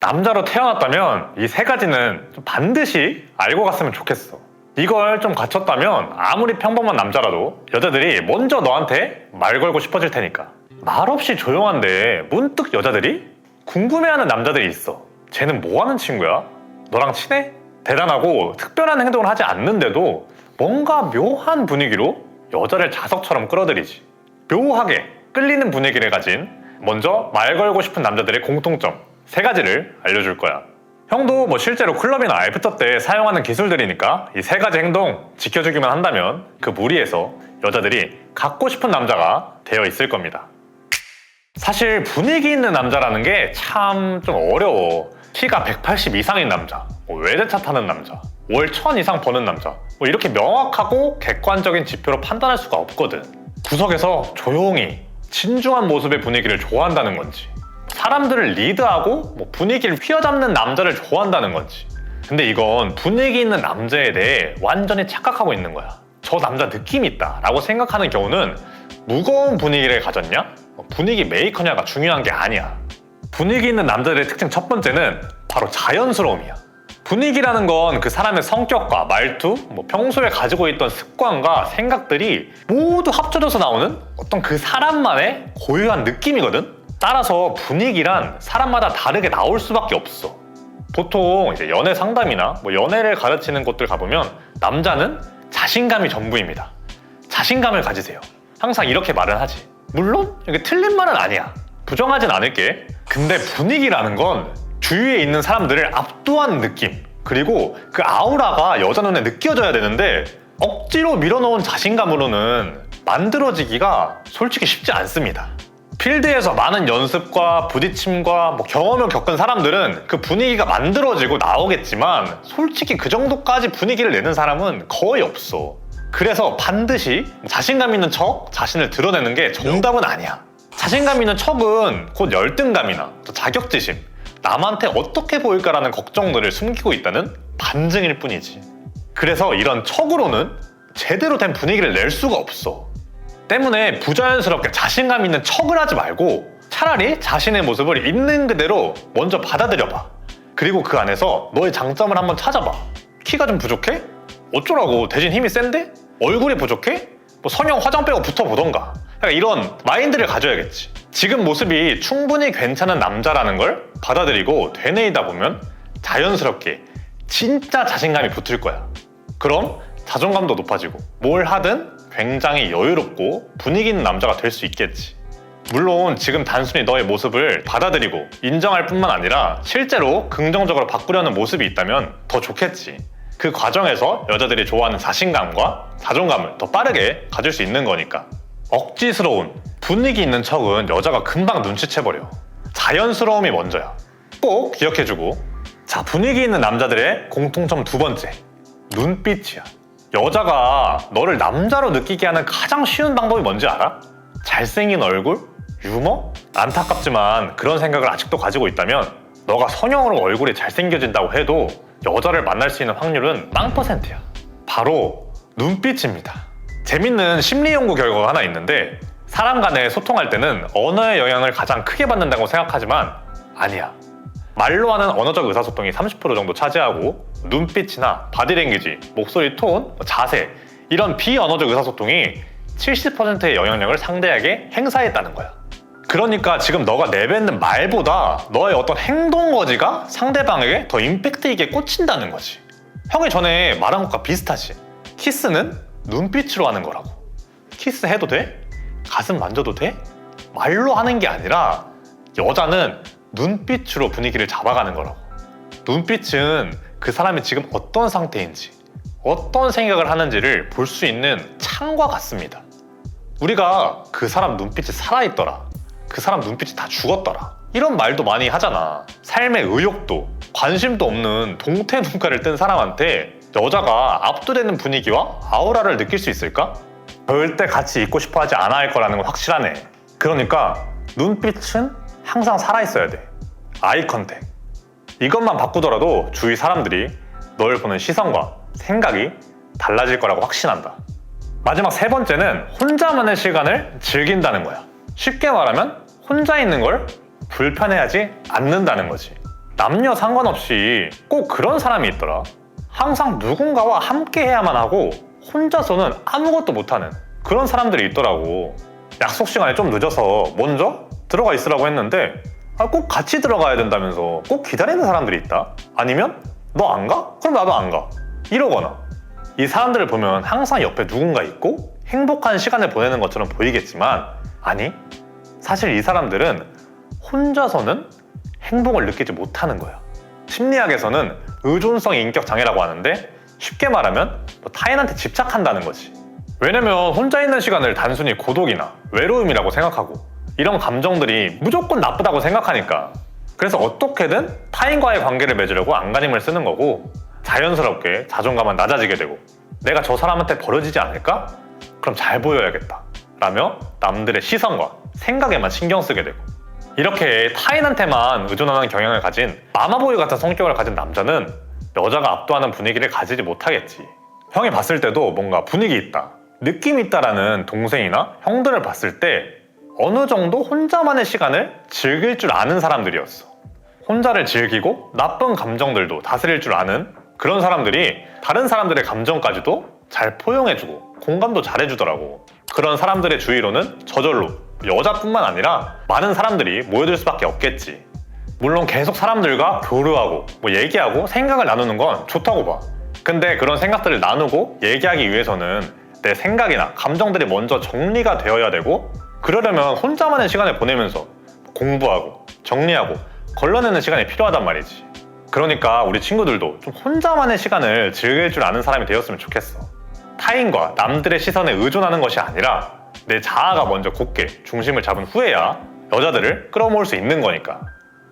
남자로 태어났다면 이 세 가지는 좀 반드시 알고 갔으면 좋겠어. 이걸 좀 갖췄다면 아무리 평범한 남자라도 여자들이 먼저 너한테 말 걸고 싶어질 테니까. 말없이 조용한데 문득 여자들이 궁금해하는 남자들이 있어. 쟤는 뭐 하는 친구야? 너랑 친해? 대단하고 특별한 행동을 하지 않는데도 뭔가 묘한 분위기로 여자를 자석처럼 끌어들이지. 묘하게 끌리는 분위기를 가진 먼저 말 걸고 싶은 남자들의 공통점 세 가지를 알려줄 거야. 형도 뭐 실제로 클럽이나 애프터 때 사용하는 기술들이니까 이 세 가지 행동 지켜주기만 한다면 그 무리에서 여자들이 갖고 싶은 남자가 되어 있을 겁니다. 사실 분위기 있는 남자라는 게 참 좀 어려워. 키가 180 이상인 남자, 외제차 타는 남자, 월 1000 이상 버는 남자, 이렇게 명확하고 객관적인 지표로 판단할 수가 없거든. 구석에서 조용히 진중한 모습의 분위기를 좋아한다는 건지, 사람들을 리드하고 분위기를 휘어잡는 남자를 좋아한다는 건지. 근데 이건 분위기 있는 남자에 대해 완전히 착각하고 있는 거야. 저 남자 느낌 있다 라고 생각하는 경우는 무거운 분위기를 가졌냐? 분위기 메이커냐가 중요한 게 아니야. 분위기 있는 남자들의 특징 첫 번째는 바로 자연스러움이야. 분위기라는 건 그 사람의 성격과 말투, 평소에 가지고 있던 습관과 생각들이 모두 합쳐져서 나오는 어떤 그 사람만의 고유한 느낌이거든? 따라서 분위기란 사람마다 다르게 나올 수밖에 없어. 보통 이제 연애 상담이나 연애를 가르치는 곳들 가보면 남자는 자신감이 전부입니다. 자신감을 가지세요. 항상 이렇게 말은 하지. 물론 이게 틀린 말은 아니야. 부정하진 않을게. 근데 분위기라는 건 주위에 있는 사람들을 압도하는 느낌, 그리고 그 아우라가 여자 눈에 느껴져야 되는데 억지로 밀어넣은 자신감으로는 만들어지기가 솔직히 쉽지 않습니다. 필드에서 많은 연습과 부딪힘과 경험을 겪은 사람들은 그 분위기가 만들어지고 나오겠지만 솔직히 그 정도까지 분위기를 내는 사람은 거의 없어. 그래서 반드시 자신감 있는 척 자신을 드러내는 게 정답은 아니야. 자신감 있는 척은 곧 열등감이나 자격지심, 남한테 어떻게 보일까라는 걱정들을 숨기고 있다는 반증일 뿐이지. 그래서 이런 척으로는 제대로 된 분위기를 낼 수가 없어. 때문에 부자연스럽게 자신감 있는 척을 하지 말고 차라리 자신의 모습을 있는 그대로 먼저 받아들여봐. 그리고 그 안에서 너의 장점을 한번 찾아봐. 키가 좀 부족해? 어쩌라고, 대신 힘이 센데? 얼굴이 부족해? 성형 화장 빼고 붙어보던가. 이런 마인드를 가져야겠지. 지금 모습이 충분히 괜찮은 남자라는 걸 받아들이고 되뇌이다 보면 자연스럽게 진짜 자신감이 붙을 거야. 그럼 자존감도 높아지고 뭘 하든 굉장히 여유롭고 분위기 있는 남자가 될 수 있겠지. 물론 지금 단순히 너의 모습을 받아들이고 인정할 뿐만 아니라 실제로 긍정적으로 바꾸려는 모습이 있다면 더 좋겠지. 그 과정에서 여자들이 좋아하는 자신감과 자존감을 더 빠르게 가질 수 있는 거니까. 억지스러운 분위기 있는 척은 여자가 금방 눈치채버려. 자연스러움이 먼저야. 꼭 기억해주고. 자, 분위기 있는 남자들의 공통점 두 번째, 눈빛이야. 여자가 너를 남자로 느끼게 하는 가장 쉬운 방법이 뭔지 알아? 잘생긴 얼굴? 유머? 안타깝지만 그런 생각을 아직도 가지고 있다면 너가 성형으로 얼굴이 잘생겨진다고 해도 여자를 만날 수 있는 확률은 0%야. 바로 눈빛입니다. 재밌는 심리 연구 결과가 하나 있는데 사람 간에 소통할 때는 언어의 영향을 가장 크게 받는다고 생각하지만 아니야. 말로 하는 언어적 의사소통이 30% 정도 차지하고 눈빛이나 바디랭귀지, 목소리 톤, 자세 이런 비언어적 의사소통이 70%의 영향력을 상대에게 행사했다는 거야. 그러니까 지금 너가 내뱉는 말보다 너의 어떤 행동 거지가 상대방에게 더 임팩트 있게 꽂힌다는 거지. 형이 전에 말한 것과 비슷하지. 키스는 눈빛으로 하는 거라고. 키스해도 돼? 가슴 만져도 돼? 말로 하는 게 아니라 여자는 눈빛으로 분위기를 잡아가는 거라고. 눈빛은 그 사람이 지금 어떤 상태인지, 어떤 생각을 하는지를 볼 수 있는 창과 같습니다. 우리가 그 사람 눈빛이 살아있더라, 그 사람 눈빛이 다 죽었더라, 이런 말도 많이 하잖아. 삶의 의욕도 관심도 없는 동태 눈가를 뜬 사람한테 여자가 압도되는 분위기와 아우라를 느낄 수 있을까? 절대 같이 있고 싶어 하지 않아 할 거라는 건 확실하네. 그러니까 눈빛은 항상 살아있어야 돼. 아이 컨택. 이것만 바꾸더라도 주위 사람들이 널 보는 시선과 생각이 달라질 거라고 확신한다. 마지막 세 번째는 혼자만의 시간을 즐긴다는 거야. 쉽게 말하면 혼자 있는 걸 불편해하지 않는다는 거지. 남녀 상관없이 꼭 그런 사람이 있더라. 항상 누군가와 함께 해야만 하고 혼자서는 아무것도 못하는 그런 사람들이 있더라고. 약속 시간에 좀 늦어서 먼저 들어가 있으라고 했는데 꼭 같이 들어가야 된다면서 꼭 기다리는 사람들이 있다? 아니면 너 안 가? 그럼 나도 안 가. 이러거나. 이 사람들을 보면 항상 옆에 누군가 있고 행복한 시간을 보내는 것처럼 보이겠지만 아니, 사실 이 사람들은 혼자서는 행복을 느끼지 못하는 거야. 심리학에서는 의존성 인격 장애라고 하는데 쉽게 말하면 타인한테 집착한다는 거지. 왜냐면 혼자 있는 시간을 단순히 고독이나 외로움이라고 생각하고 이런 감정들이 무조건 나쁘다고 생각하니까. 그래서 어떻게든 타인과의 관계를 맺으려고 안간힘을 쓰는 거고 자연스럽게 자존감은 낮아지게 되고 내가 저 사람한테 버려지지 않을까? 그럼 잘 보여야겠다 라며 남들의 시선과 생각에만 신경 쓰게 되고 이렇게 타인한테만 의존하는 경향을 가진 마마보이 같은 성격을 가진 남자는 여자가 압도하는 분위기를 가지지 못하겠지. 형이 봤을 때도 뭔가 분위기 있다, 느낌 있다라는 동생이나 형들을 봤을 때 어느 정도 혼자만의 시간을 즐길 줄 아는 사람들이었어. 혼자를 즐기고 나쁜 감정들도 다스릴 줄 아는 그런 사람들이 다른 사람들의 감정까지도 잘 포용해주고 공감도 잘해주더라고. 그런 사람들의 주위로는 저절로 여자뿐만 아니라 많은 사람들이 모여들 수밖에 없겠지. 물론 계속 사람들과 교류하고 얘기하고 생각을 나누는 건 좋다고 봐. 근데 그런 생각들을 나누고 얘기하기 위해서는 내 생각이나 감정들이 먼저 정리가 되어야 되고 그러려면 혼자만의 시간을 보내면서 공부하고 정리하고 걸러내는 시간이 필요하단 말이지. 그러니까 우리 친구들도 좀 혼자만의 시간을 즐길 줄 아는 사람이 되었으면 좋겠어. 타인과 남들의 시선에 의존하는 것이 아니라 내 자아가 먼저 곧게 중심을 잡은 후에야 여자들을 끌어모을 수 있는 거니까.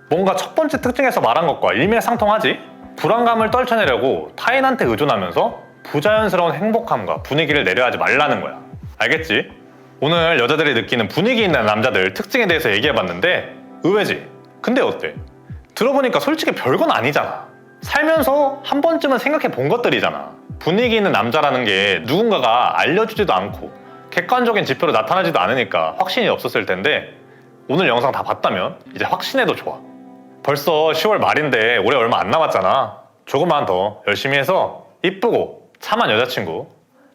뭔가 첫 번째 특징에서 말한 것과 일맥상통하지? 불안감을 떨쳐내려고 타인한테 의존하면서 부자연스러운 행복함과 분위기를 내려하지 말라는 거야. 알겠지? 오늘 여자들이 느끼는 분위기 있는 남자들 특징에 대해서 얘기해봤는데 의외지? 근데 어때? 들어보니까 솔직히 별건 아니잖아. 살면서 한 번쯤은 생각해 본 것들이잖아. 분위기 있는 남자라는 게 누군가가 알려주지도 않고 객관적인 지표로 나타나지도 않으니까 확신이 없었을 텐데 오늘 영상 다 봤다면 이제 확신해도 좋아. 벌써 10월 말인데 올해 얼마 안 남았잖아. 조금만 더 열심히 해서 이쁘고 참한 여자친구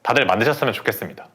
다들 만드셨으면 좋겠습니다.